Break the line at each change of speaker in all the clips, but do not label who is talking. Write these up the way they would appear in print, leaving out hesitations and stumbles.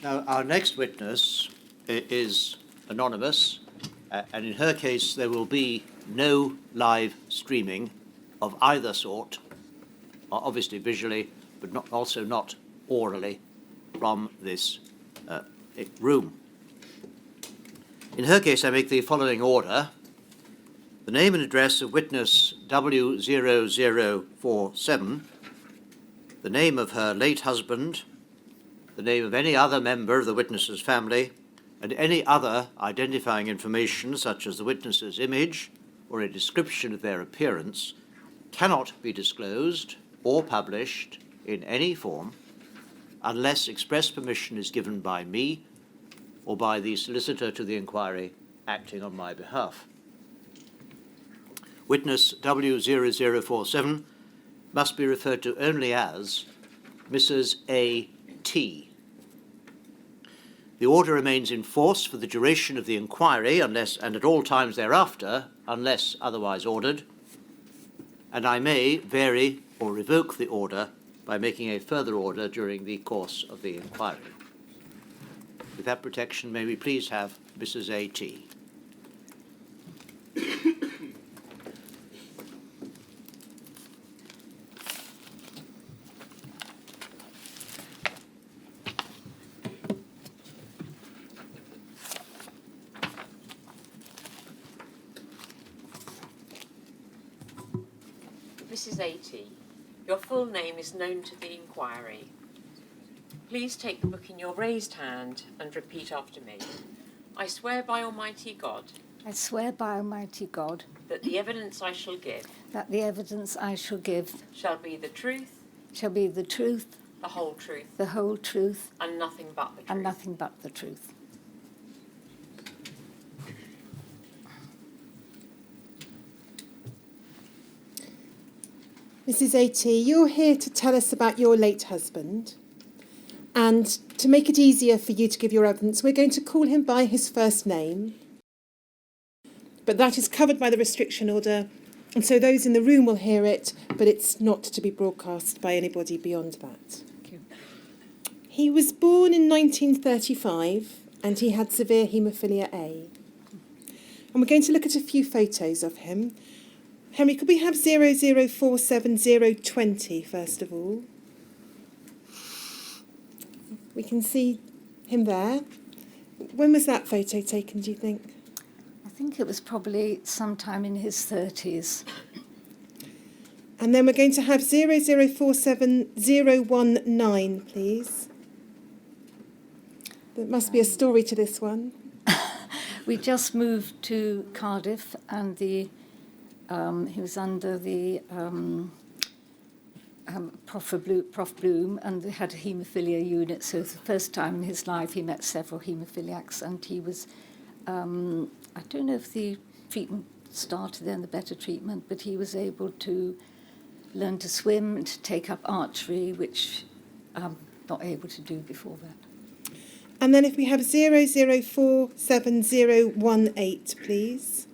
Now, our next witness is anonymous, and in her case, there will be no live streaming of either sort, obviously visually, but also not orally, from this room. In her case, I make the following order. The name and address of witness W0047, the name of her late husband, the name of any other member of the witness's family, and any other identifying information, such as the witness's image or a description of their appearance, cannot be disclosed or published in any form unless express permission is given by me or by the solicitor to the inquiry acting on my behalf. Witness W0047 must be referred to only as Mrs. A.T. The order remains in force for the duration of the inquiry and at all times thereafter, unless otherwise ordered, and I may vary or revoke the order by making a further order during the course of the inquiry. With that protection, may we please have Mrs. A.T.
Mrs. A.T., your full name is known to the inquiry. Please take the book in your raised hand and repeat after me. I swear by Almighty God.
I swear by Almighty God.
That the evidence I shall give.
That the evidence I shall give.
Shall be the truth.
Shall be the truth.
The whole truth.
The whole truth.
And nothing but the truth.
And nothing but the truth.
Mrs. A.T., you're here to tell us about your late husband. And to make it easier for you to give your evidence, we're going to call him by his first name. But that is covered by the restriction order, and so those in the room will hear it, but it's not to be broadcast by anybody beyond that.
Thank you.
He was born in 1935, and he had severe haemophilia A. And we're going to look at a few photos of him. Henry, could we have 0047020 first of all? We can see him there. When was that photo taken, do you think?
I think it was probably sometime in his 30s.
And then we're going to have 0047019, please. There must be a story to this one.
We just moved to Cardiff, and he was under the Prof Bloom, and they had a haemophilia unit. So for the first time in his life, he met several haemophiliacs, and he was, I don't know if the treatment started then, the better treatment, but he was able to learn to swim and to take up archery, which I'm not able to do before that.
And then if we have 0047018, please.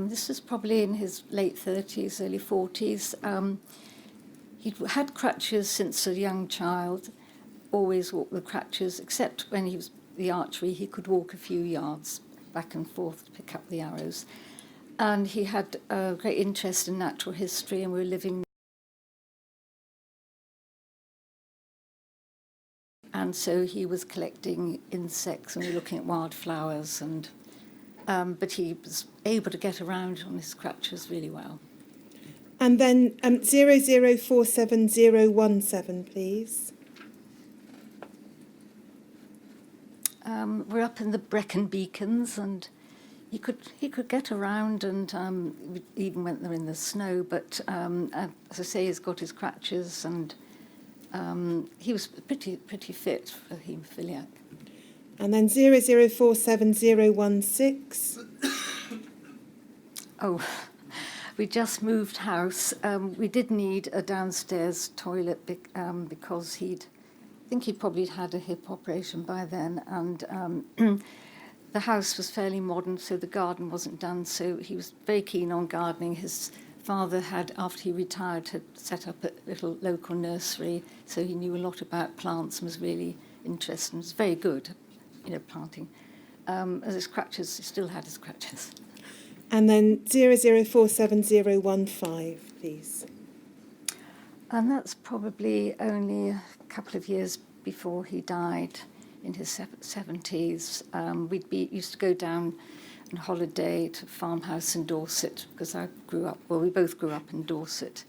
This was probably in his late 30s, early 40s. He'd had crutches since a young child, always walked with crutches, except when he was the archery, he could walk a few yards back and forth to pick up the arrows. And he had a great interest in natural history, and we were living. And so he was collecting insects, and we were looking at wildflowers, and but he was able to get around on his crutches really well.
And then 0047017, please.
We're up in the Brecon Beacons, and he could get around, and we even went there in the snow. But as I say, he's got his crutches, and he was pretty fit for haemophiliac.
And then 0047016.
Oh, we just moved house. We did need a downstairs toilet because I think he'd probably had a hip operation by then, and the house was fairly modern, so the garden wasn't done. So he was very keen on gardening. His father had, after he retired, had set up a little local nursery, so he knew a lot about plants and was really interested and was very good, planting. As his crutches, he still had his crutches.
And then 0047015, please.
And that's probably only a couple of years before he died in his 70s. Used to go down on holiday to a farmhouse in Dorset, because we both grew up in Dorset.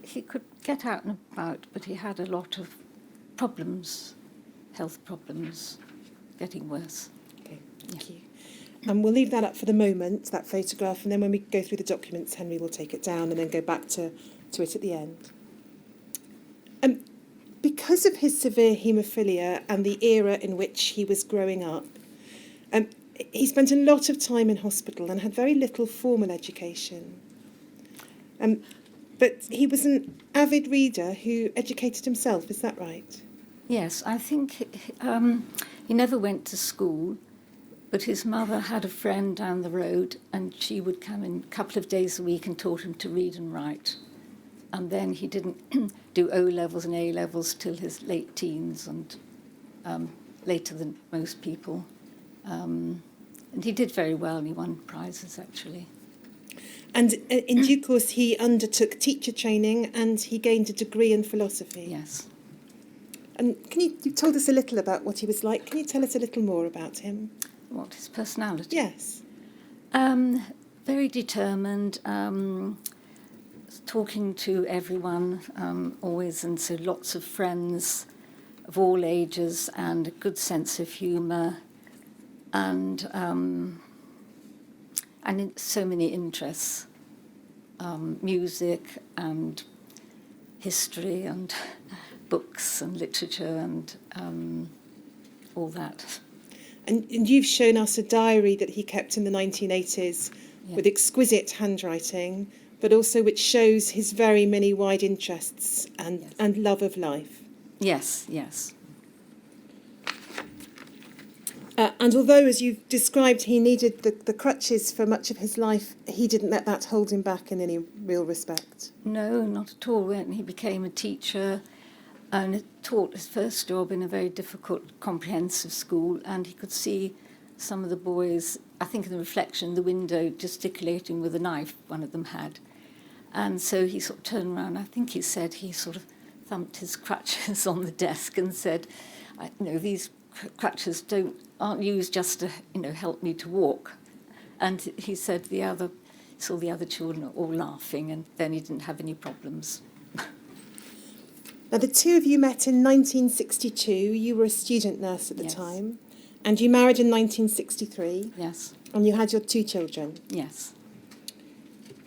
He could get out and about, but he had a lot of problems, health problems, getting worse.
Okay, thank you. And we'll leave that up for the moment, that photograph, and then when we go through the documents, Henry will take it down and then go back to it at the end. Because of his severe haemophilia and the era in which he was growing up, he spent a lot of time in hospital and had very little formal education. But he was an avid reader who educated himself, is that right?
Yes, I think he never went to school, but his mother had a friend down the road, and she would come in a couple of days a week and taught him to read and write. And then he didn't do O-levels and A-levels till his late teens, and later than most people. And he did very well, and he won prizes, actually.
And in due course, he undertook teacher training and he gained a degree in philosophy.
Yes.
And you told us a little about what he was like. Can you tell us a little more about him?
What, his personality?
Yes.
Very determined, talking to everyone always, and so lots of friends of all ages, and a good sense of humour, and so many interests, music and history and books and literature and all that.
And you've shown us a diary that he kept in the 1980s with exquisite handwriting, but also which shows his very many wide interests and love of life.
Yes, yes.
And although, as you've described, he needed the crutches for much of his life, he didn't let that hold him back in any real respect.
No, not at all. When he became a teacher and taught his first job in a very difficult comprehensive school, and he could see some of the boys, I think in the reflection in the window, gesticulating with a knife, one of them had. And so he sort of turned around, I think he said he sort of thumped his crutches on the desk and said, these crutches aren't used just to, help me to walk. And he said saw the other children all laughing, and then he didn't have any problems.
Now, the two of you met in 1962. You were a student nurse at the time, and you married in 1963.
Yes.
And you had your two children.
Yes.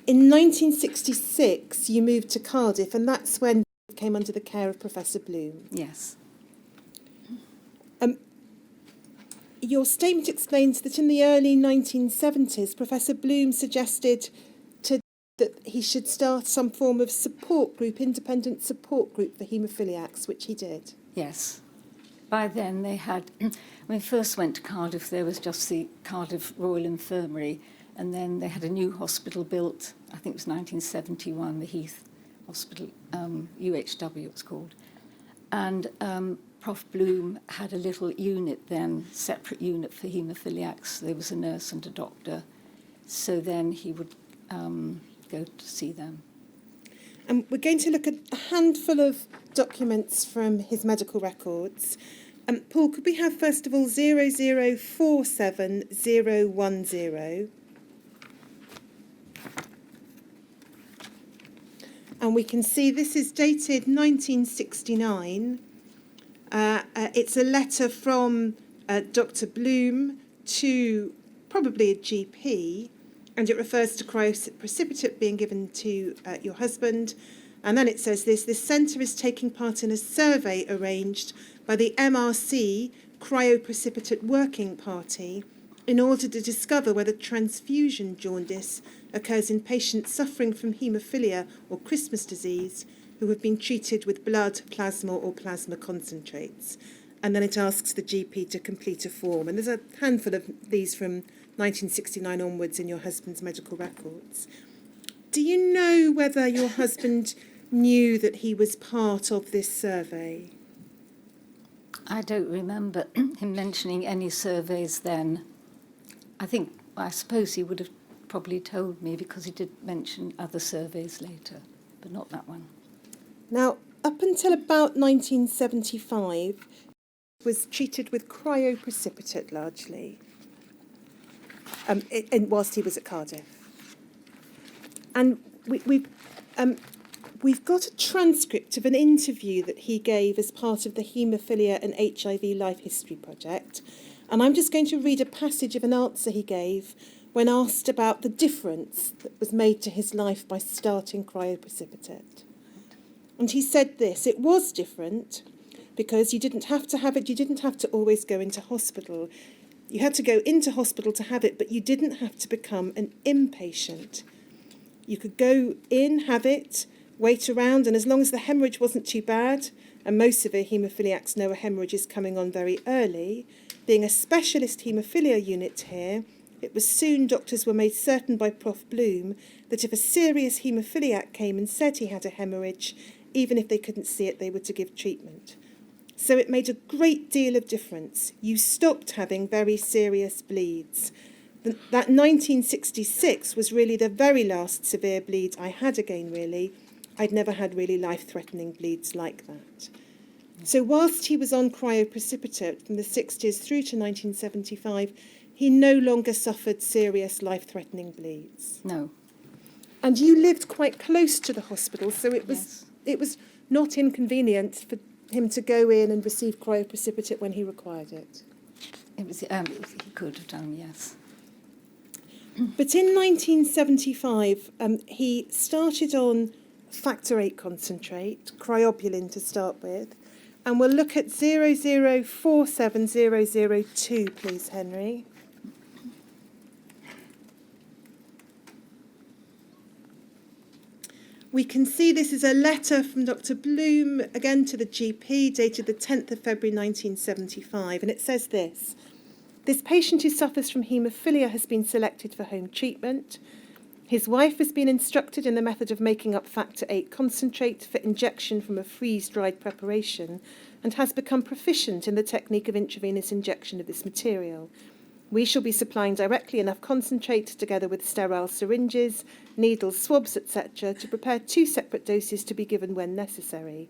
In 1966, you moved to Cardiff, and that's when you came under the care of Professor Bloom.
Yes.
Your statement explains that in the early 1970s, Professor Bloom suggested that he should start some form of support group, independent support group for haemophiliacs, which he did.
Yes. By then they had, when we first went to Cardiff, there was just the Cardiff Royal Infirmary, and then they had a new hospital built, I think it was 1971, the Heath Hospital, UHW it was called. And Prof Bloom had a little unit then, separate unit for haemophiliacs. There was a nurse and a doctor. So then he would go to see them.
And we're going to look at a handful of documents from his medical records. Paul, could we have, first of all, 0047010? And we can see this is dated 1969. It's a letter from Dr. Bloom to probably a GP, and it refers to cryoprecipitate being given to your husband. And then it says this centre is taking part in a survey arranged by the MRC Cryoprecipitate Working Party in order to discover whether transfusion jaundice occurs in patients suffering from haemophilia or Christmas disease who have been treated with blood, plasma or plasma concentrates. And then it asks the GP to complete a form. And there's a handful of these from 1969 onwards in your husband's medical records. Do you know whether your husband knew that he was part of this survey?
I don't remember him mentioning any surveys then. I suppose he would have probably told me because he did mention other surveys later, but not that one.
Now, up until about 1975, was treated with cryoprecipitate largely, whilst he was at Cardiff. And we've got a transcript of an interview that he gave as part of the Haemophilia and HIV Life History Project. And I'm just going to read a passage of an answer he gave when asked about the difference that was made to his life by starting cryoprecipitate. And he said this: it was different because you didn't have to have it, you didn't have to always go into hospital. You had to go into hospital to have it, but you didn't have to become an inpatient. You could go in, have it, wait around, and as long as the hemorrhage wasn't too bad, and most severe haemophiliacs know a hemorrhage is coming on very early, being a specialist haemophilia unit here, it was soon doctors were made certain by Prof Bloom that if a serious haemophiliac came and said he had a hemorrhage, even if they couldn't see it, they were to give treatment. So it made a great deal of difference. You stopped having very serious bleeds. That 1966 was really the very last severe bleed I had again, really. I'd never had really life-threatening bleeds like that. So whilst he was on cryoprecipitate from the 60s through to 1975, he no longer suffered serious life-threatening bleeds.
No.
And you lived quite close to the hospital, so it was
Yes.
it was not inconvenient for him to go in and receive cryoprecipitate when he required it.
He could have done, yes.
But in 1975, he started on factor VIII concentrate, cryobuline to start with, and we'll look at 0047002, please, Henry. We can see this is a letter from Dr. Bloom, again to the GP, dated the 10th of February 1975, and it says this: this patient who suffers from haemophilia has been selected for home treatment. His wife has been instructed in the method of making up factor VIII concentrate for injection from a freeze-dried preparation and has become proficient in the technique of intravenous injection of this material. We shall be supplying directly enough concentrate together with sterile syringes, needles, swabs, etc. to prepare 2 separate doses to be given when necessary.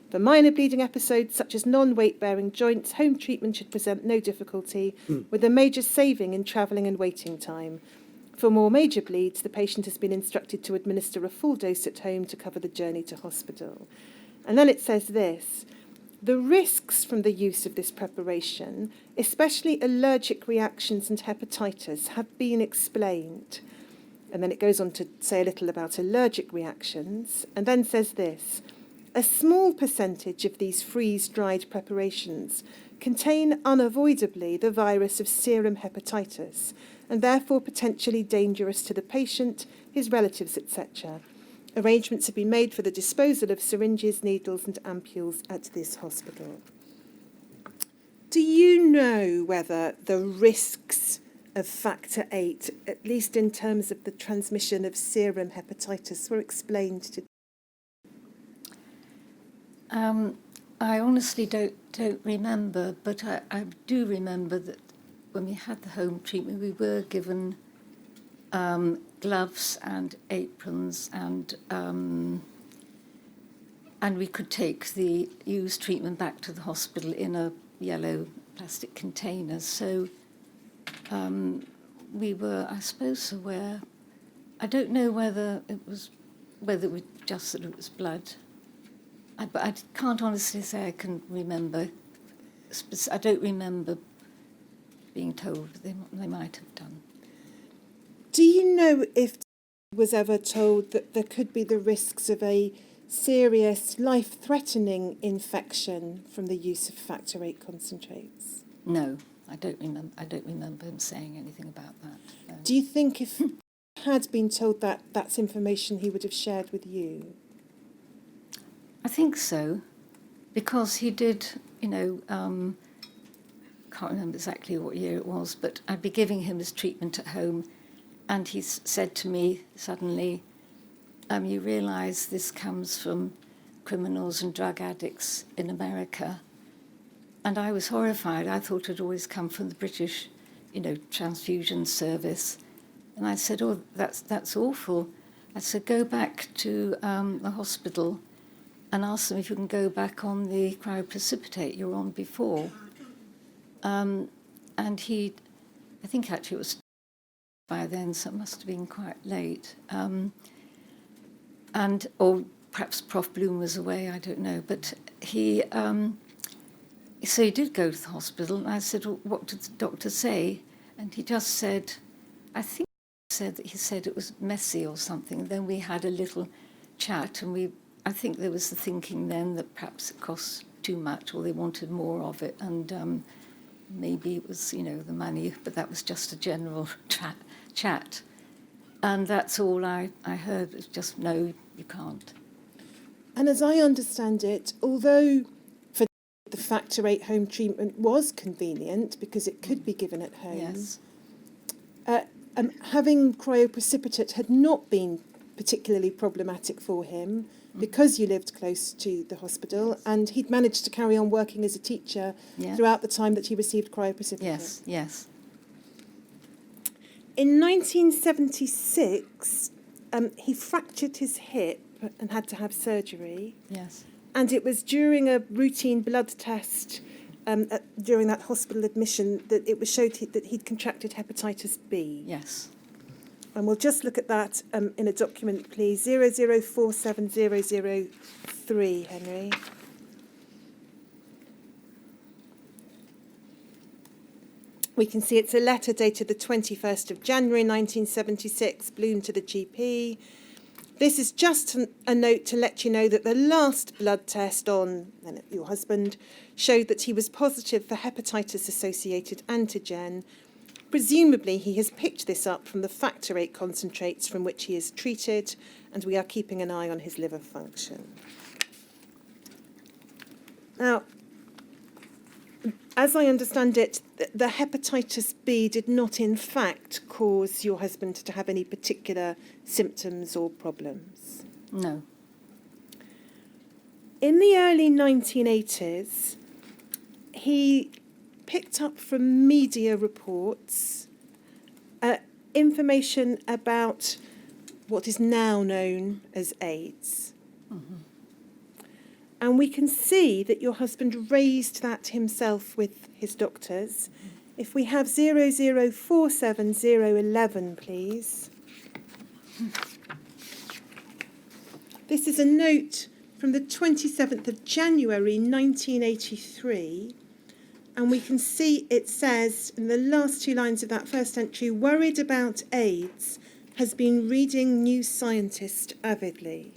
For minor bleeding episodes such as non-weight-bearing joints, home treatment should present no difficulty, with a major saving in travelling and waiting time. For more major bleeds, the patient has been instructed to administer a full dose at home to cover the journey to hospital. And then it says this: the risks from the use of this preparation, especially allergic reactions and hepatitis, have been explained. And then it goes on to say a little about allergic reactions, and then says this: a small percentage of these freeze-dried preparations contain unavoidably the virus of serum hepatitis, and therefore potentially dangerous to the patient, his relatives, etc. Arrangements have been made for the disposal of syringes, needles and ampules at this hospital. Do you know whether the risks of factor VIII, at least in terms of the transmission of serum hepatitis, were explained to?
I honestly don't remember, but I do remember that when we had the home treatment, we were given gloves and aprons, and we could take the used treatment back to the hospital in a yellow plastic container. So we were, I suppose, aware. I don't know whether we just said it was blood. But I can't honestly say I can remember. I don't remember being told. They might have done.
Do you know if was ever told that there could be the risks of a serious, life-threatening infection from the use of factor VIII concentrates?
No, I don't remember. I don't remember him saying anything about that. No.
Do you think if he had been told that, that's information he would have shared with you?
I think so, because he did, can't remember exactly what year it was, but I'd be giving him his treatment at home, and he said to me suddenly, you realise this comes from criminals and drug addicts in America. And I was horrified. I thought it had always come from the British, transfusion service. And I said, oh, that's awful. I said, go back to the hospital and ask them if you can go back on the cryoprecipitate you were on before. And I think actually it was by then, so it must have been quite late. Or perhaps Prof. Bloom was away, I don't know. But so he did go to the hospital, and I said, well, what did the doctor say? And he just said, I think he said it was messy or something. And then we had a little chat, and I think there was the thinking then that perhaps it cost too much, or they wanted more of it, and maybe it was, the money, but that was just a general chat. And that's all I heard, was just, no, you can't.
And as I understand it, although for the factor 8 home treatment was convenient because it could be given at home,
Yes.
Having cryoprecipitate had not been particularly problematic for him because you lived close to the hospital, and he'd managed to carry on working as a teacher throughout the time that he received cryoprecipitate.
Yes, yes.
In 1976, he fractured his hip and had to have surgery.
Yes.
And it was during a routine blood test during that hospital admission that it was showed that he'd contracted hepatitis B.
Yes.
And we'll just look at that in a document, please. 0047003, Henry. We can see it's a letter dated the 21st of January 1976, Bloom to the GP. This is just a note to let you know that the last blood test on your husband showed that he was positive for hepatitis-associated antigen. Presumably, he has picked this up from the factor 8 concentrates from which he is treated, and we are keeping an eye on his liver function. Now, as I understand it, the hepatitis B did not in fact cause your husband to have any particular symptoms or problems.
No.
In the early 1980s, he picked up from media reports information about what is now known as AIDS. Mm-hmm. And we can see that your husband raised that himself with his doctors. If we have 0047011, please. This is a note from the 27th of January 1983. And we can see it says in the last two lines of that first entry, worried about AIDS, has been reading New Scientist avidly.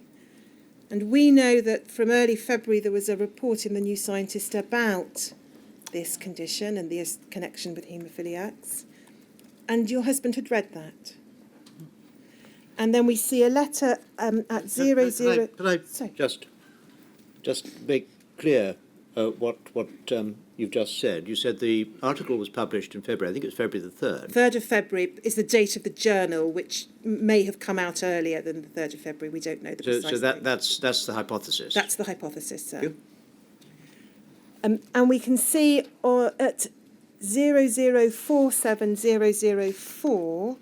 And we know that from early February there was a report in the New Scientist about this condition and the connection with haemophiliacs. And your husband had read that. And then we see a letter at 00...
Can I just make clear what you've just said? You said the article was published in February. I think it's February the 3rd.
3rd of February is the date of the journal, which may have come out earlier than the 3rd of February. We don't know the precise
So
date.
that's the hypothesis.
That's the hypothesis, sir.
Thank
you. And we can see at 0047004...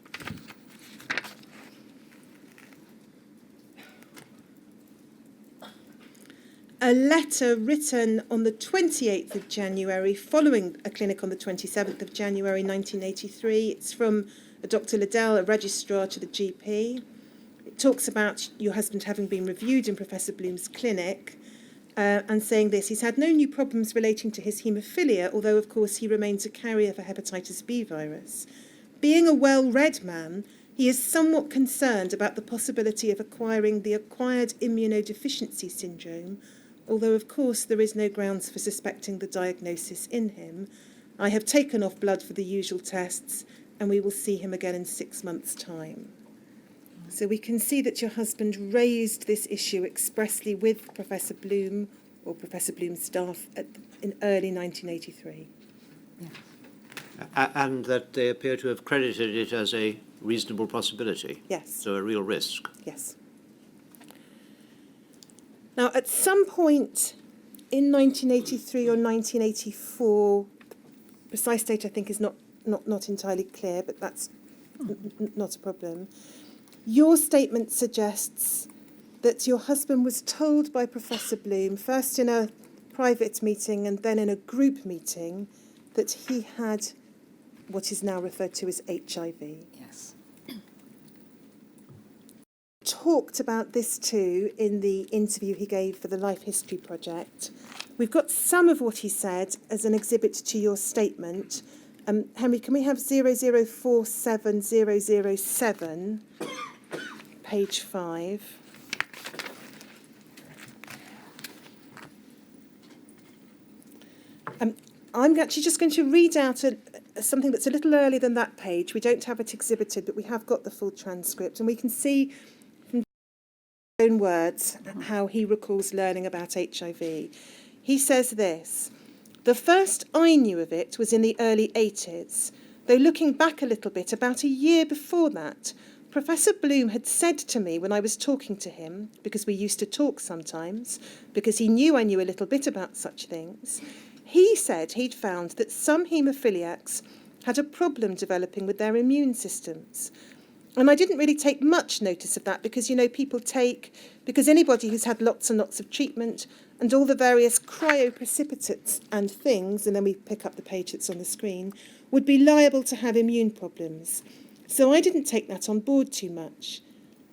a letter written on the 28th of January, following a clinic on the 27th of January 1983. It's from Dr. Liddell, a registrar to the GP. It talks about your husband having been reviewed in Professor Bloom's clinic and saying this: he's had no new problems relating to his haemophilia, although, of course, he remains a carrier for hepatitis B virus. Being a well-read man, he is somewhat concerned about the possibility of acquiring the acquired immunodeficiency syndrome, although, of course, there is no grounds for suspecting the diagnosis in him. I have taken off blood for the usual tests, and we will see him again in 6 months' time. So we can see that your husband raised this issue expressly with Professor Bloom or Professor Bloom's staff in early 1983.
Yeah.
And that they appear to have credited it as a reasonable possibility.
Yes.
So a real risk.
Yes. Now, at some point in 1983 or 1984, precise date I think is not entirely clear, but that's not a problem. Your statement suggests that your husband was told by Professor Bloom, first in a private meeting and then in a group meeting, that he had what is now referred to as HIV.
Yes.
Talked about this too in the interview he gave for the Life History Project. We've got some of what he said as an exhibit to your statement. Henry, can we have 0047007, page 5? I'm actually just going to read out something that's a little earlier than that page. We don't have it exhibited, but we have got the full transcript, and we can see from his own words how he recalls learning about HIV. He says this: "The first I knew of it was in the early 80s, though looking back a little bit, about a year before that, Professor Bloom had said to me when I was talking to him, because we used to talk sometimes, because he knew I knew a little bit about such things, he said he'd found that some haemophiliacs had a problem developing with their immune systems. And I didn't really take much notice of that because, because anybody who's had lots and lots of treatment and all the various cryoprecipitates and things, and then we pick up the page that's on the screen, would be liable to have immune problems. So I didn't take that on board too much.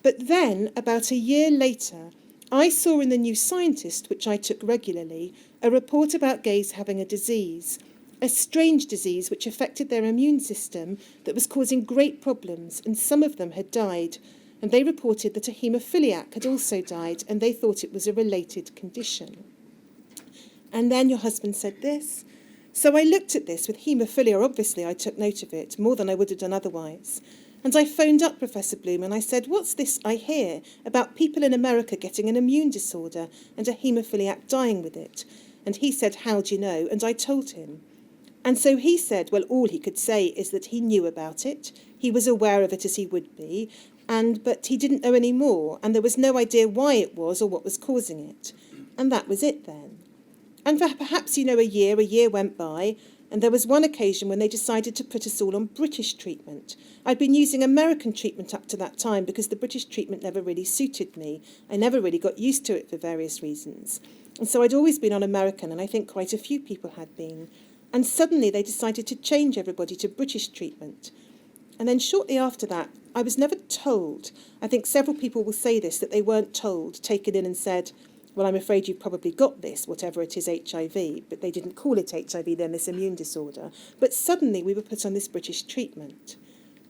But then, about a year later, I saw in the New Scientist, which I took regularly, a report about gays having a disease, a strange disease which affected their immune system that was causing great problems, and some of them had died. And they reported that a haemophiliac had also died, and they thought it was a related condition." And then your husband said this: "So I looked at this with haemophilia. Obviously, I took note of it, more than I would have done otherwise. And I phoned up Professor Bloom and I said, 'What's this I hear about people in America getting an immune disorder and a haemophiliac dying with it?' And he said, 'How do you know?' And I told him. And so he said, well, all he could say is that he knew about it, he was aware of it as he would be, but he didn't know any more, and there was no idea why it was or what was causing it. And that was it then. And for perhaps, a year went by, and there was one occasion when they decided to put us all on British treatment. I'd been using American treatment up to that time because the British treatment never really suited me. I never really got used to it for various reasons. And so I'd always been on American, and I think quite a few people had been. And suddenly they decided to change everybody to British treatment. And then shortly after that, I was never told. I think several people will say this, that they weren't told, taken in and said, well, I'm afraid you've probably got this, whatever it is, HIV. But they didn't call it HIV then, this immune disorder. But suddenly we were put on this British treatment.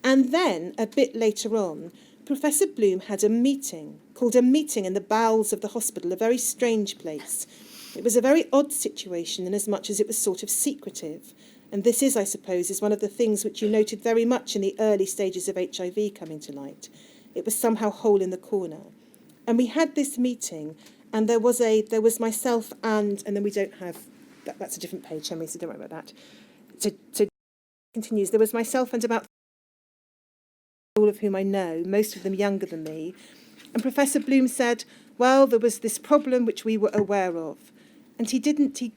And then, a bit later on, Professor Bloom had a meeting, called a meeting in the bowels of the hospital, a very strange place. It was a very odd situation in as much as it was sort of secretive. And this is, I suppose, one of the things which you noted very much in the early stages of HIV coming to light. It was somehow whole in the corner. And we had this meeting, and there was myself and then we don't have, that's a different page, Henry, so don't worry about that. So continues, there was myself and about all of whom I know, most of them younger than me. And Professor Bloom said, well, there was this problem which we were aware of. And he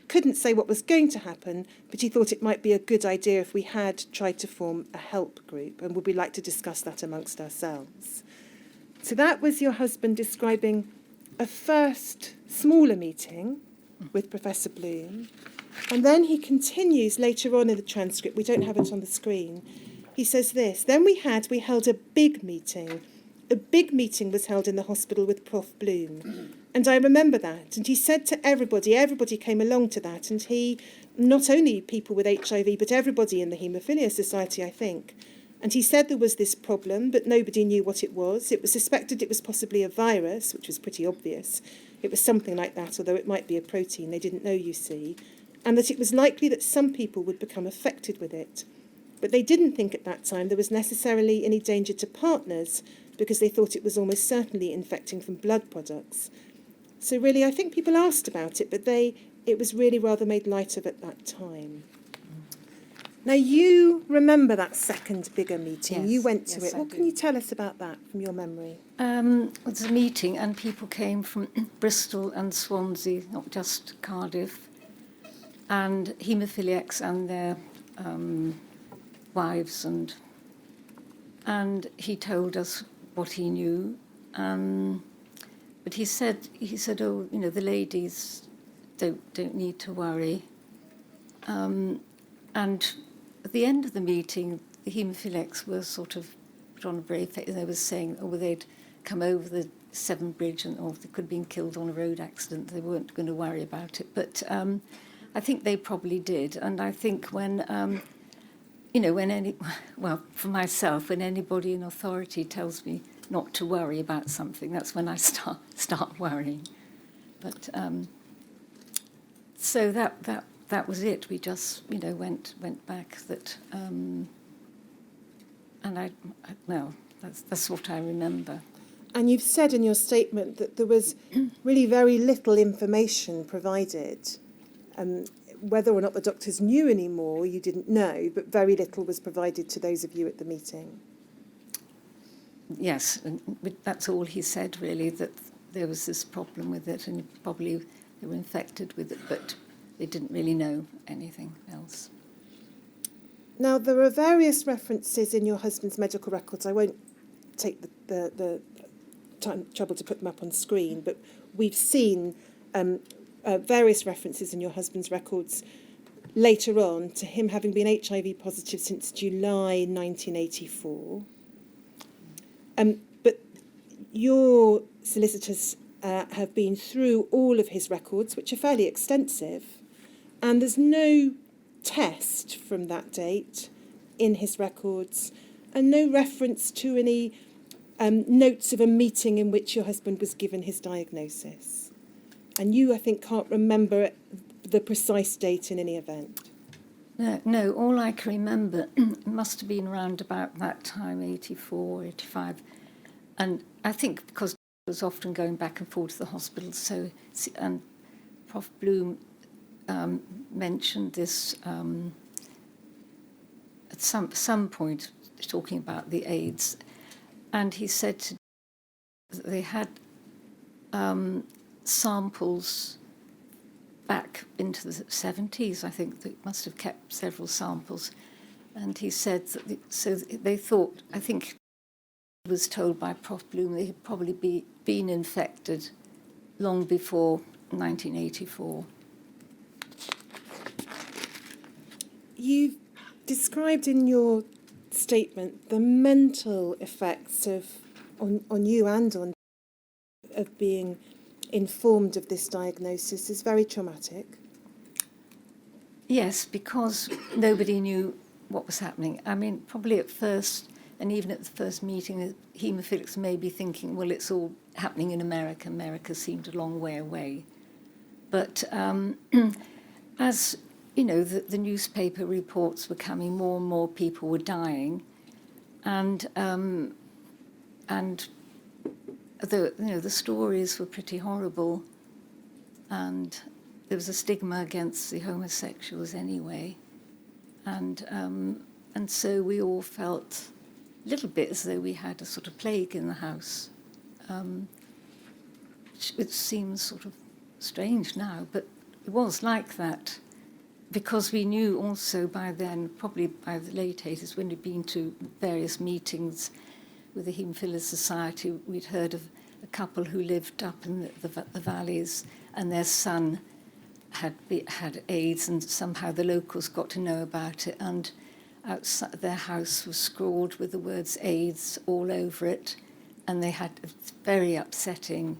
couldn't say what was going to happen, but he thought it might be a good idea if we had tried to form a help group, and would we like to discuss that amongst ourselves. So that was your husband describing a first smaller meeting with Professor Bloom. And then he continues later on in the transcript, we don't have it on the screen. He says this: then we held a big meeting. A big meeting was held in the hospital with Prof. Bloom. And I remember that. And he said to everybody came along to that. And he, not only people with HIV, but everybody in the Haemophilia Society, I think. And he said there was this problem, but nobody knew what it was. It was suspected it was possibly a virus, which was pretty obvious. It was something like that, although it might be a protein. They didn't know, you see. And that it was likely that some people would become affected with it. But they didn't think at that time there was necessarily any danger to partners, because they thought it was almost certainly infecting from blood products. So really, I think people asked about it, but it was really rather made light of at that time. Now, you remember that second bigger meeting. You
Yes,
went to
yes,
it.
I
What
do.
can you tell us about that from your memory?
It was a meeting and people came from Bristol and Swansea, not just Cardiff, and haemophiliacs and their wives, and he told us what he knew. But he said, oh, you know, the ladies don't need to worry. And at the end of the meeting, the haemophiliacs were sort of put on a brave face. They were saying, oh, well, they'd come over the Severn Bridge and or they could have been killed on a road accident. They weren't going to worry about it. But I think they probably did. And I think when, you know, for myself, when anybody in authority tells me not to worry about something, that's when I start worrying. But so that was it. We just, you know, went back. That, and well, that's what I remember.
And you've said in your statement that there was really very little information provided. Whether or not the doctors knew any more, you didn't know, but very little was provided to those of you at the meeting.
Yes, and that's all he said, really, that there was this problem with it and probably they were infected with it, but they didn't really know anything else.
Now, there are various references in your husband's medical records. I won't take the trouble to put them up on screen, but we've seen various references in your husband's records later on to him having been HIV positive since July 1984. But your solicitors have been through all of his records, which are fairly extensive, and there's no test from that date in his records and no reference to any notes of a meeting in which your husband was given his diagnosis. And you, I think, can't remember the precise date in any event.
No, all I can remember must have been around about that time, 84, 85. And I think because I was often going back and forth to the hospital, so, and Prof. Bloom mentioned this at some point, talking about the AIDS, and he said that they had samples back into the 70s. I think they must have kept several samples, and he said that so they thought, I think he was told by Prof. Bloom they had probably been infected long before 1984.
You've described in your statement the mental effects on you and on of being informed of this diagnosis is very traumatic.
Yes, because nobody knew what was happening. I mean, probably at first, and even at the first meeting, the haemophilics may be thinking, well, it's all happening in America. America seemed a long way away. But as, you know, the newspaper reports were coming, more and more people were dying. And the stories were pretty horrible, and there was a stigma against the homosexuals anyway, and so we all felt a little bit as though we had a sort of plague in the house. It seems sort of strange now, but it was like that, because we knew also by then, probably by the late 80s, when we'd been to various meetings with the Haemophilia Society, we'd heard of a couple who lived up in the valleys, and their son had AIDS, and somehow the locals got to know about it, and outside their house was scrawled with the words AIDS all over it, and they had very upsetting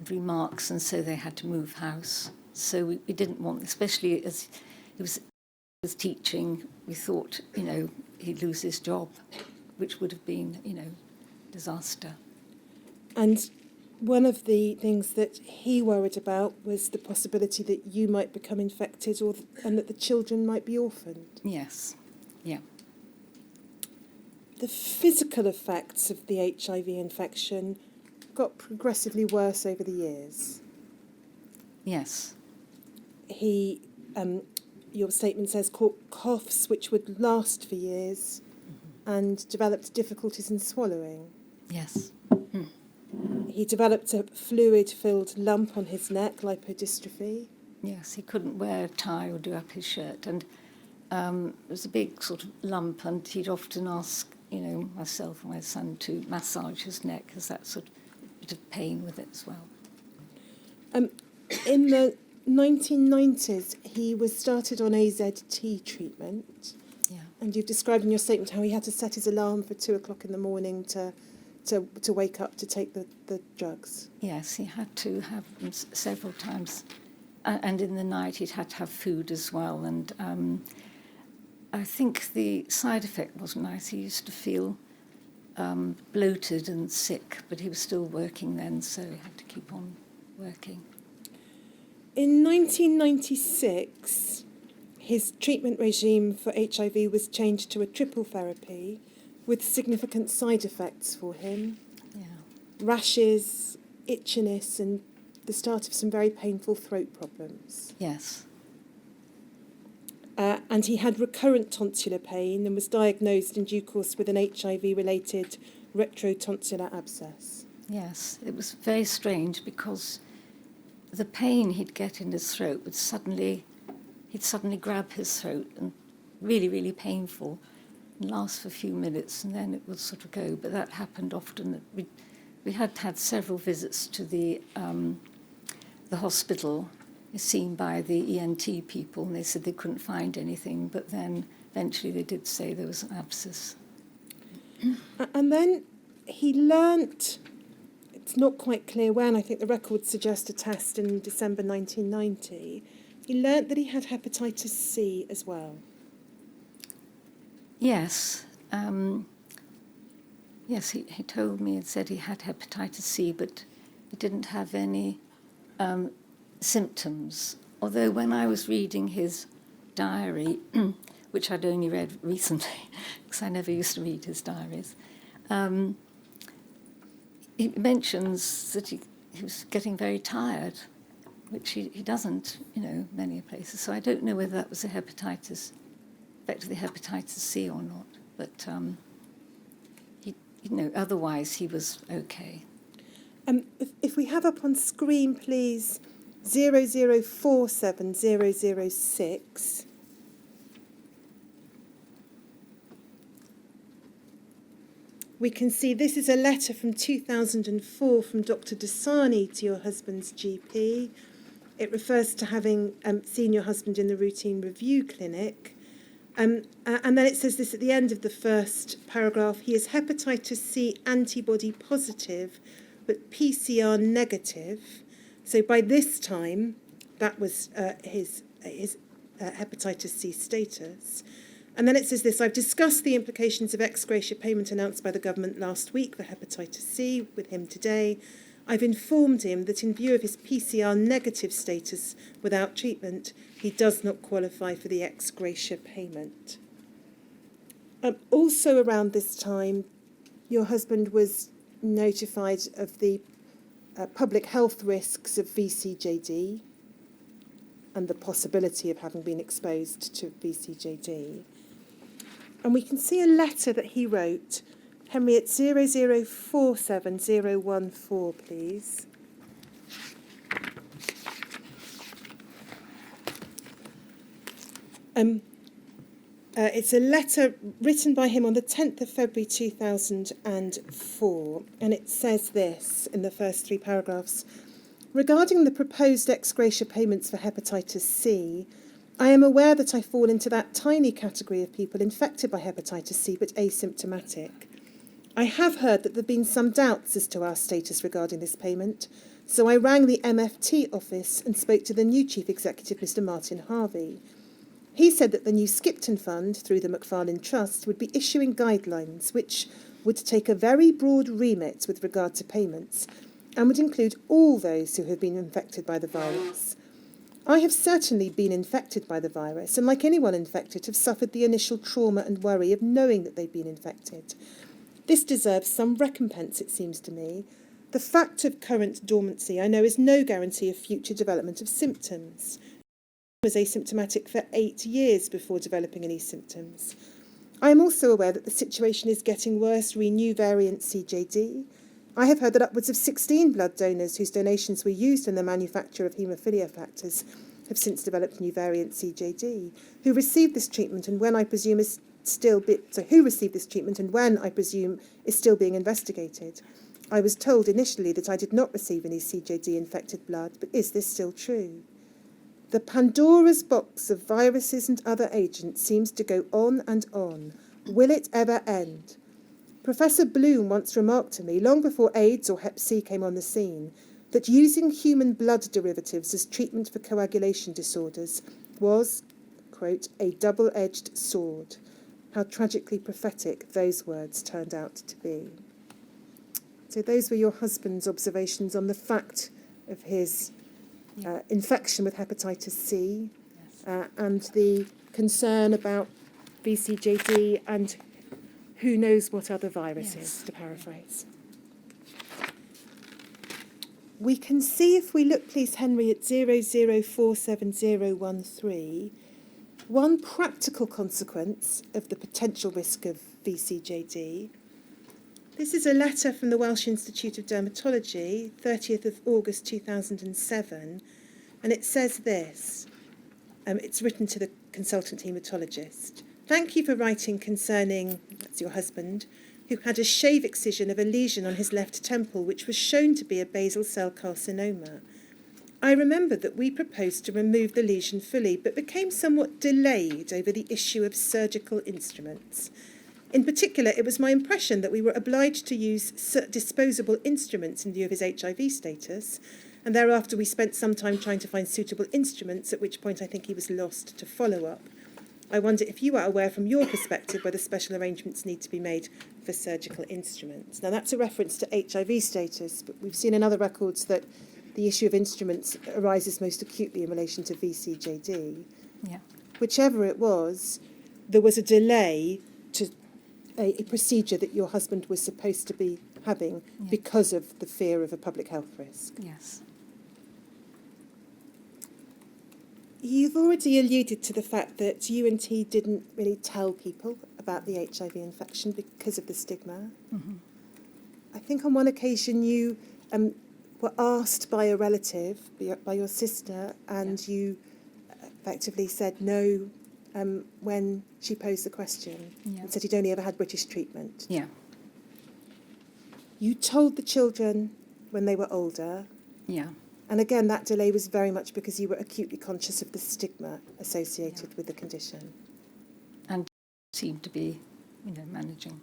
remarks, and so they had to move house. So we didn't want, especially as he was teaching, we thought, you know, he'd lose his job, which would have been, you know, disaster.
And one of the things that he worried about was the possibility that you might become infected and that the children might be orphaned.
Yes, yeah.
The physical effects of the HIV infection got progressively worse over the years.
Yes.
He your statement says, caught coughs which would last for years and developed difficulties in swallowing.
Yes.
He developed a fluid-filled lump on his neck, lipodystrophy.
Yes, he couldn't wear a tie or do up his shirt, and it was a big sort of lump, and he'd often ask, myself and my son to massage his neck, because that sort of bit of pain with it as well.
In the 1990s, he was started on AZT treatment.
Yeah.
And you've described in your statement how he had to set his alarm for 2:00 in the morning to wake up to take the drugs.
Yes, he had to have them several times. And in the night he'd had to have food as well. And I think the side effect wasn't nice. He used to feel bloated and sick, but he was still working then, so he had to keep on working.
In 1996, his treatment regime for HIV was changed to a triple therapy with significant side effects for him.
Yeah.
Rashes, itchiness, and the start of some very painful throat problems.
Yes.
And he had recurrent tonsillar pain and was diagnosed in due course with an HIV-related retrotonsillar abscess.
Yes, it was very strange because the pain he'd get in his throat would he'd suddenly grab his throat, and really, really painful, and last for a few minutes, and then it would sort of go. But that happened often. We had had several visits to the hospital, seen by the ENT people, and they said they couldn't find anything, but then eventually they did say there was an abscess.
And then he learnt, it's not quite clear when, I think the records suggest a test in December 1990, he learnt that he had hepatitis C as well.
Yes. Yes, he told me and said he had hepatitis C, but he didn't have any symptoms. Although when I was reading his diary, which I'd only read recently, because I never used to read his diaries, he mentions that he was getting very tired, which he doesn't, many places. So I don't know whether that was effectively hepatitis C or not. But otherwise he was okay.
If we have up on screen, please, 0047006. We can see this is a letter from 2004 from Dr. Dasani to your husband's GP. It refers to having seen your husband in the routine review clinic. And then it says this at the end of the first paragraph. He is hepatitis C antibody positive, but PCR negative. So by this time, that was his hepatitis C status. And then it says this: I've discussed the implications of ex gratia payment announced by the government last week for hepatitis C with him today. I've informed him that in view of his PCR negative status without treatment, he does not qualify for the ex gratia payment. Also around this time, your husband was notified of the public health risks of VCJD and the possibility of having been exposed to VCJD. And we can see a letter that he wrote. Henry, at 0047014, please. It's a letter written by him on the 10th of February 2004, and it says this in the first three paragraphs. Regarding the proposed ex gratia payments for hepatitis C, I am aware that I fall into that tiny category of people infected by hepatitis C but asymptomatic. I have heard that there have been some doubts as to our status regarding this payment, so I rang the MFT office and spoke to the new Chief Executive, Mr. Martin Harvey. He said that the new Skipton Fund, through the Macfarlane Trust, would be issuing guidelines which would take a very broad remit with regard to payments and would include all those who have been infected by the virus. I have certainly been infected by the virus, and like anyone infected, have suffered the initial trauma and worry of knowing that they've been infected. This deserves some recompense, it seems to me. The fact of current dormancy, I know, is no guarantee of future development of symptoms. was asymptomatic for 8 years before developing any symptoms. I am also aware that the situation is getting worse re new variant CJD. I have heard that upwards of 16 blood donors whose donations were used in the manufacture of haemophilia factors have since developed new variant CJD, who received this treatment and when I presume is still being investigated. I was told initially that I did not receive any CJD-infected blood, but is this still true? The Pandora's box of viruses and other agents seems to go on and on. Will it ever end? Professor Bloom once remarked to me, long before AIDS or Hep C came on the scene, that using human blood derivatives as treatment for coagulation disorders was, quote, a double-edged sword. How tragically prophetic those words turned out to be. So those were your husband's observations on the fact of his infection with hepatitis C, and the concern about VCJD and who knows what other viruses, to paraphrase. We can see, if we look, please, Henry, at 004713, one practical consequence of the potential risk of VCJD. This is a letter from the Welsh Institute of Dermatology, 30th of August 2007, and it says this. It's written to the consultant haematologist. Thank you for writing concerning, that's your husband, who had a shave excision of a lesion on his left temple, which was shown to be a basal cell carcinoma. I remember that we proposed to remove the lesion fully, but became somewhat delayed over the issue of surgical instruments. In particular, it was my impression that we were obliged to use disposable instruments in view of his HIV status, and thereafter we spent some time trying to find suitable instruments, at which point I think he was lost to follow-up. I wonder if you are aware from your perspective whether special arrangements need to be made for surgical instruments. Now, that's a reference to HIV status, but we've seen in other records that the issue of instruments arises most acutely in relation to VCJD.
Yeah.
Whichever it was, there was a delay to a procedure that your husband was supposed to be having because of the fear of a public health risk.
Yes.
You've already alluded to the fact that you and he didn't really tell people about the HIV infection because of the stigma.
Mm-hmm.
I think on one occasion you were asked by a relative, by your sister, and you effectively said no when she posed the question and said you'd only ever had British treatment.
Yeah.
You told the children when they were older.
Yeah.
And again, that delay was very much because you were acutely conscious of the stigma associated with the condition.
And seemed to be, managing.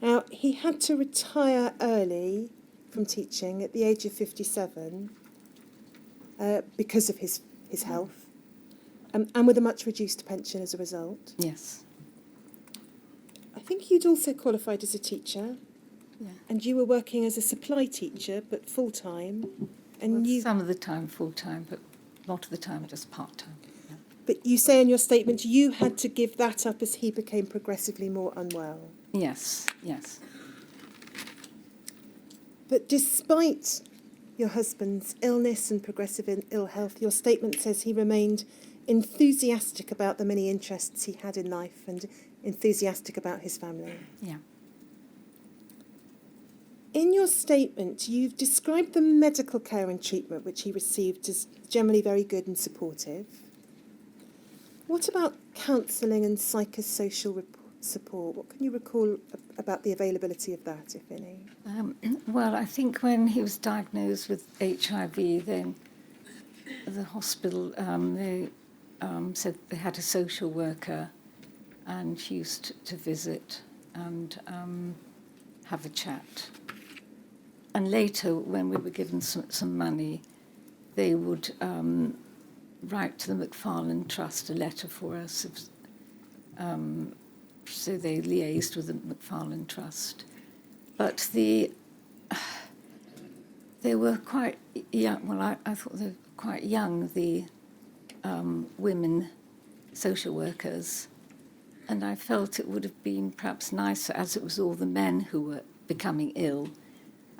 Now, he had to retire early from teaching at the age of 57 because of his health, and with a much reduced pension as a result.
Yes.
I think you'd also qualified as a teacher.
Yeah.
And you were working as a supply teacher, but full-time. And
Some of the time full-time, but a lot of the time just part-time. Yeah.
But you say in your statement you had to give that up as he became progressively more unwell.
Yes, yes.
But despite your husband's illness and progressive ill health, your statement says he remained enthusiastic about the many interests he had in life and enthusiastic about his family.
Yeah.
In your statement, you've described the medical care and treatment which he received as generally very good and supportive. What about counselling and psychosocial support? What can you recall about the availability of that, if any?
Well, I think when he was diagnosed with HIV, then the hospital, they said they had a social worker, and she used to visit and have a chat. And later, when we were given some money, they would write to the Macfarlane Trust a letter for us. So they liaised with the Macfarlane Trust. But they were quite young. Well, I thought they were quite young, the women social workers. And I felt it would have been perhaps nicer, as it was all the men who were becoming ill,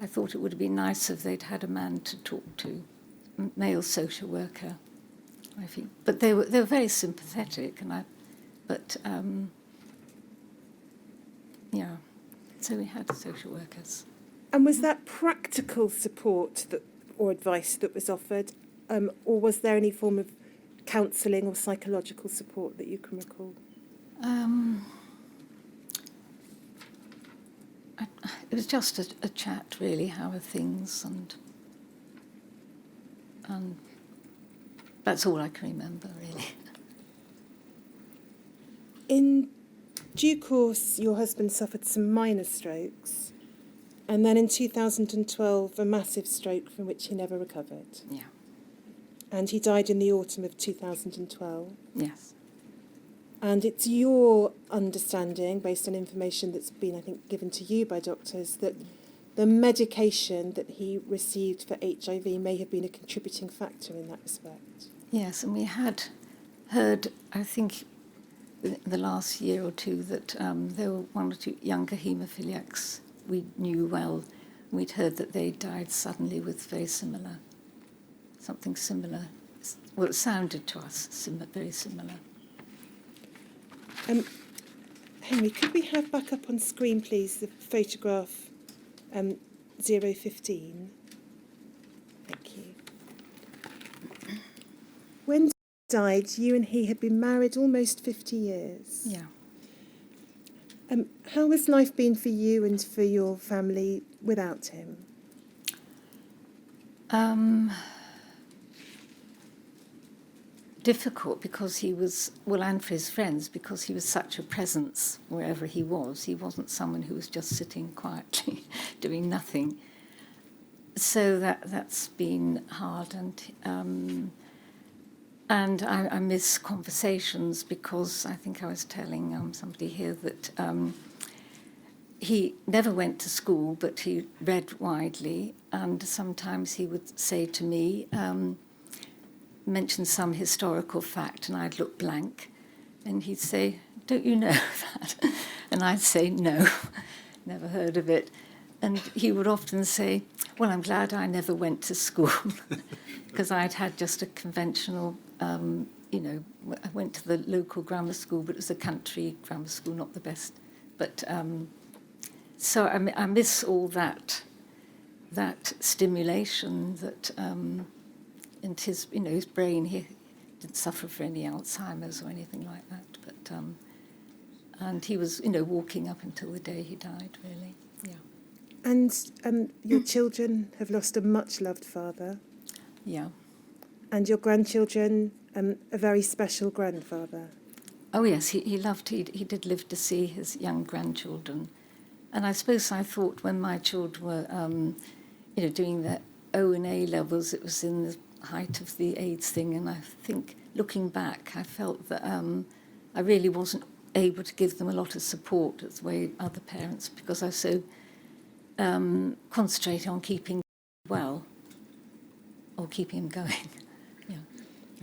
I thought it would have been nice if they'd had a man to talk to, male social worker, I think. But they were very sympathetic, yeah. So we had social workers.
And was that practical support or advice that was offered, or was there any form of counselling or psychological support that you can recall?
It was just a chat, really. How are things, and that's all I can remember, really.
In due course, your husband suffered some minor strokes, and then in 2012, a massive stroke from which he never recovered.
Yeah.
And he died in the autumn of 2012.
Yes.
And it's your understanding, based on information that's been, I think, given to you by doctors, that the medication that he received for HIV may have been a contributing factor in that respect.
Yes, and we had heard, I think, in the last year or two, that there were one or two younger haemophiliacs we knew well. We'd heard that they died suddenly with something similar. Well, it sounded to us very similar.
Henry, could we have back up on screen, please, the photograph 015? Thank you. When he died, you and he had been married almost 50 years.
Yeah.
How has life been for you and for your family without him?
Difficult, because he was, and for his friends, because he was such a presence wherever he was. He wasn't someone who was just sitting quietly doing nothing. So that's been hard, and I miss conversations, because I think I was telling somebody here that he never went to school, but he read widely, and sometimes he would say to me, mention some historical fact, and I'd look blank, and he'd say, "Don't you know that?" And I'd say, "No, never heard of it." And he would often say, "Well, I'm glad I never went to school," because I'd had just a conventional, I went to the local grammar school, but it was a country grammar school, not the best. But so I miss all that stimulation that. And his brain, he didn't suffer from any Alzheimer's or anything like that. But and he was, walking up until the day he died, really. Yeah.
And your children have lost a much-loved father.
Yeah.
And your grandchildren, a very special grandfather.
Oh yes, he did live to see his young grandchildren, and I suppose I thought when my children were, doing their O and A levels, it was in the height of the AIDS thing, and I think, looking back, I felt that I really wasn't able to give them a lot of support as the way other parents, because I was so concentrated on keeping well or keeping him going. Yeah.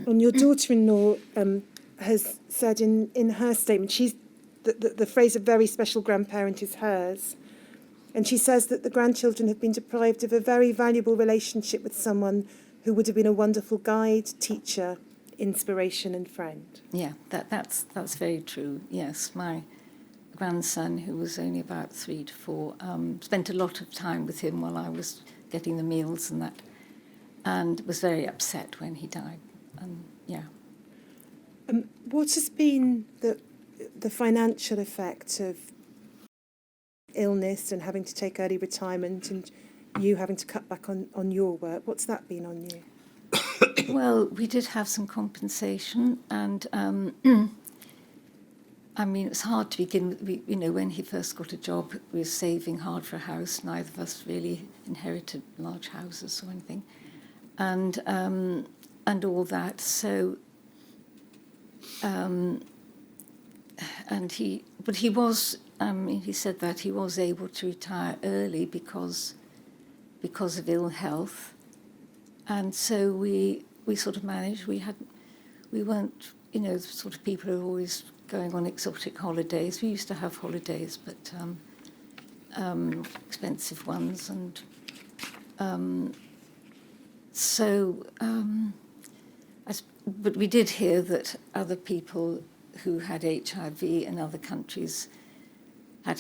And your daughter-in-law has said in her statement, she's the phrase "a very special grandparent" is hers, and she says that the grandchildren have been deprived of a very valuable relationship with someone who would have been a wonderful guide, teacher, inspiration and friend.
Yeah, that's very true. Yes, my grandson, who was only about 3 to 4, spent a lot of time with him while I was getting the meals and that, and was very upset when he died. Yeah.
What has been the financial effect of illness and having to take early retirement, and you having to cut back on your work? What's that been on you?
Well, we did have some compensation, and I mean, it was hard to begin with. When he first got a job, we were saving hard for a house. Neither of us really inherited large houses or anything, and all that. So, but he was. He said that he was able to retire early because of ill health, and so we sort of managed. We weren't the sort of people who are always going on exotic holidays. We used to have holidays, but expensive ones, and So, but we did hear that other people who had HIV in other countries had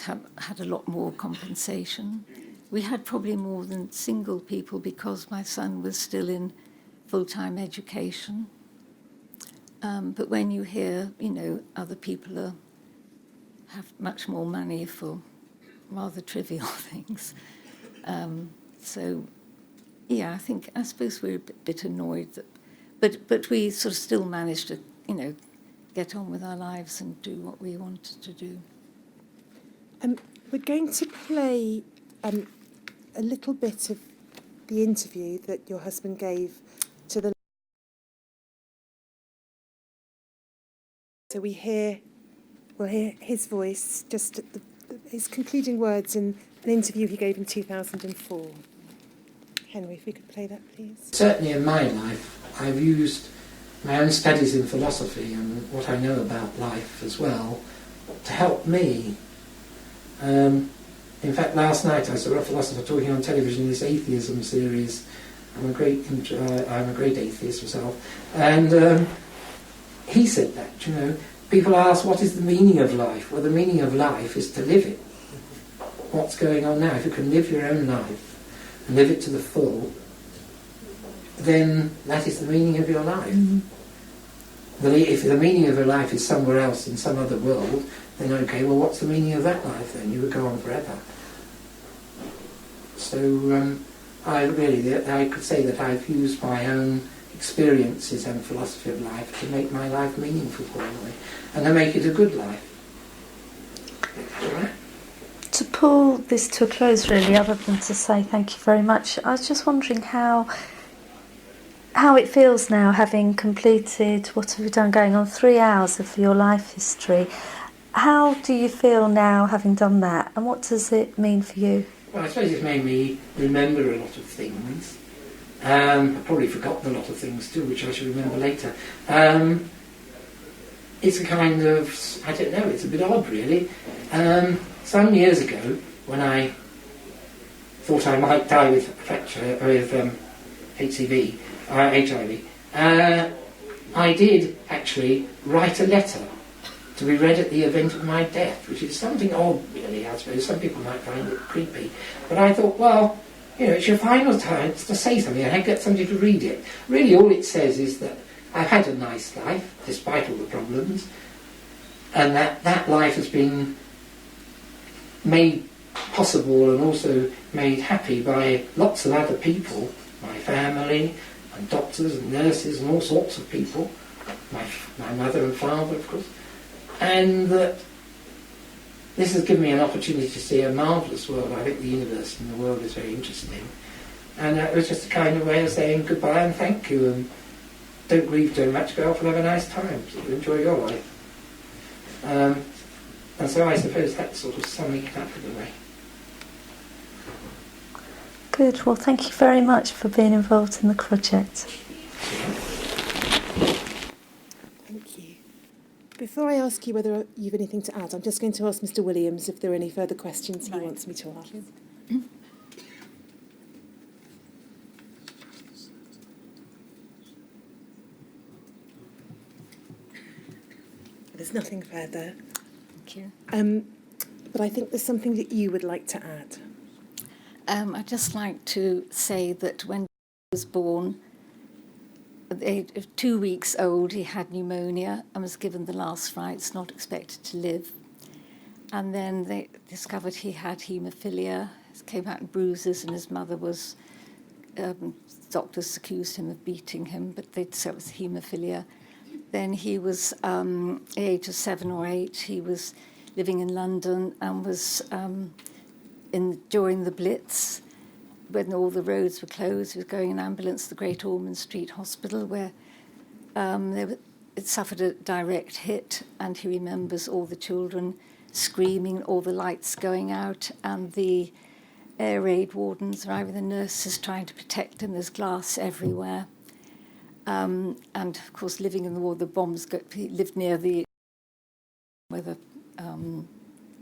a lot more compensation. We had probably more than single people because my son was still in full-time education. But when you hear, other people have much more money for rather trivial things. So, yeah, I suppose we're a bit annoyed but we sort of still managed to, get on with our lives and do what we wanted to do.
We're going to play a little bit of the interview that your husband gave to the... So we'll hear his voice, just his concluding words in an interview he gave in 2004. Henry, if we could play that, please.
Certainly in my life, I've used my own studies in philosophy and what I know about life as well to help me. In fact, last night I saw a philosopher talking on television in this atheism series. I'm a great atheist myself, and he said that, people ask, what is the meaning of life? Well, the meaning of life is to live it. What's going on now? If you can live your own life and live it to the full, then that is the meaning of your life. Mm-hmm. If the meaning of your life is somewhere else, in some other world, then okay, well, what's the meaning of that life then? You would go on forever. So I could say that I've used my own experiences and philosophy of life to make my life meaningful for me, and to make it a good life. Right?
To pull this to a close, really, other than to say thank you very much, I was just wondering how it feels now, having completed, what have you done, going on 3 hours of your life history. How do you feel now, having done that, and what does it mean for you?
Well, I suppose it's made me remember a lot of things. I've probably forgotten a lot of things too, which I should remember later. It's a kind of, I don't know, it's a bit odd really. Some years ago, when I thought I might die with HIV, I did actually write a letter to be read at the event of my death, which is something odd really, I suppose. Some people might find it creepy. But I thought, well, it's your final chance to say something and get somebody to read it. Really all it says is that I've had a nice life, despite all the problems, and that life has been made possible and also made happy by lots of other people, my family, and doctors and nurses and all sorts of people, my mother and father, of course, and that this has given me an opportunity to see a marvellous world. I think the universe and the world is very interesting, and it was just a kind of way of saying goodbye and thank you, and don't grieve too much, go off and have a nice time, so enjoy your life. And so I suppose that's sort of summing it up in a way.
Good, well thank you very much for being involved in the project.
Thank you. Before I ask you whether you've anything to add, I'm just going to ask Mr. Williams if there are any further questions he wants me to ask. There's nothing further.
Thank you.
But I think there's something that you would like to add.
I'd just like to say that when he was born, at the age of 2 weeks old, he had pneumonia and was given the last rites, not expected to live. And then they discovered he had haemophilia. It came out in bruises, and his mother was... doctors accused him of beating him, but they'd said it was haemophilia. Then he was, at the age of 7 or 8, he was living in London and was during the Blitz, when all the roads were closed. He was going in ambulance to the Great Ormond Street Hospital, where it suffered a direct hit, and he remembers all the children screaming, all the lights going out, and the air raid wardens arriving, the nurses trying to protect him. There's glass everywhere. And, of course, living in the war, the bombs, he lived near the...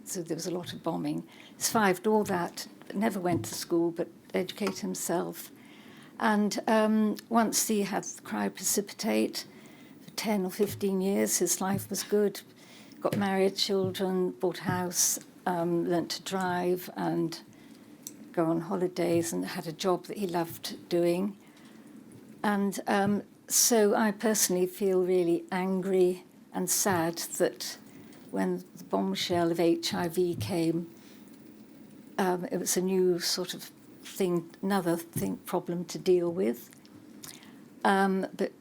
so there was a lot of bombing. Survived all that, never went to school, but educated himself. And once he had cryoprecipitate for 10 or 15 years, his life was good. Got married, children, bought a house, learnt to drive and go on holidays, and had a job that he loved doing. And so I personally feel really angry and sad that when the bombshell of HIV came, it was a new sort of thing, problem to deal with. But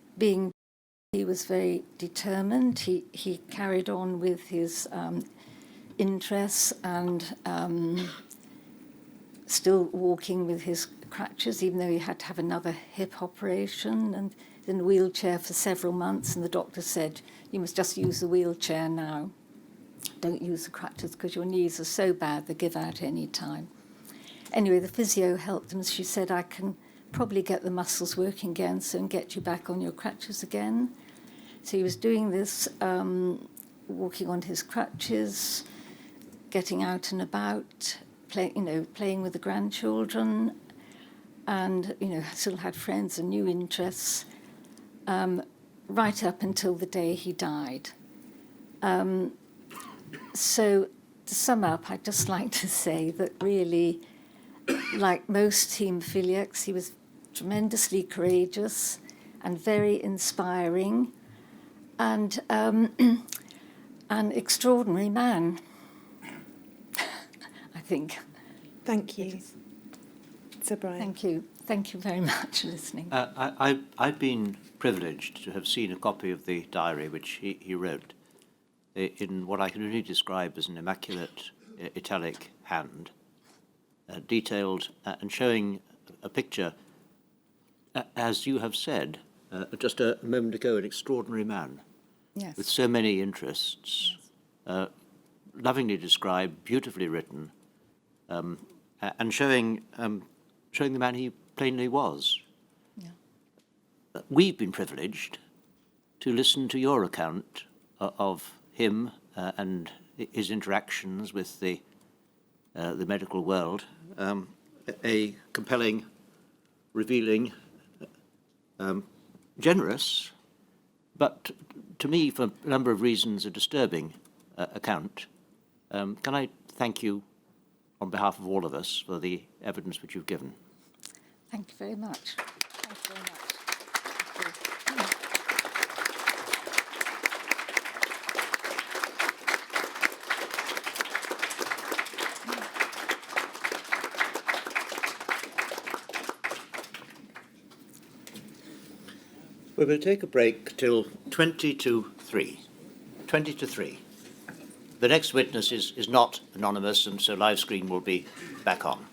he was very determined. He carried on with his interests and still walking with his crutches, even though he had to have another hip operation and in a wheelchair for several months. And the doctor said, "You must just use the wheelchair now. Don't use the crutches because your knees are so bad they give out any time." Anyway, the physio helped him. She said, "I can probably get the muscles working again and get you back on your crutches again." So he was doing this, walking on his crutches, getting out and about, playing with the grandchildren, and still had friends and new interests, right up until the day he died. So to sum up, I'd just like to say that really, like most haemophiliacs, he was tremendously courageous and very inspiring, and an extraordinary man, I think.
Thank you. Sir Brian.
Thank you. Thank you very much for listening.
I've been privileged to have seen a copy of the diary which he wrote in what I can only describe as an immaculate italic hand, detailed and showing a picture, as you have said just a moment ago, an extraordinary man.
Yes.
With so many interests, lovingly described, beautifully written, and showing the man he plainly was.
Yeah.
We've been privileged to listen to your account of him and his interactions with the medical world. A compelling, revealing, generous, but to me, for a number of reasons, a disturbing account. Can I thank you on behalf of all of us for the evidence which you've given?
Thank you very much. Thank you very much. Thank you.
We're going to take a break till 20 to 3. 20 to 3. The next witness is not anonymous, and so live screen will be back on.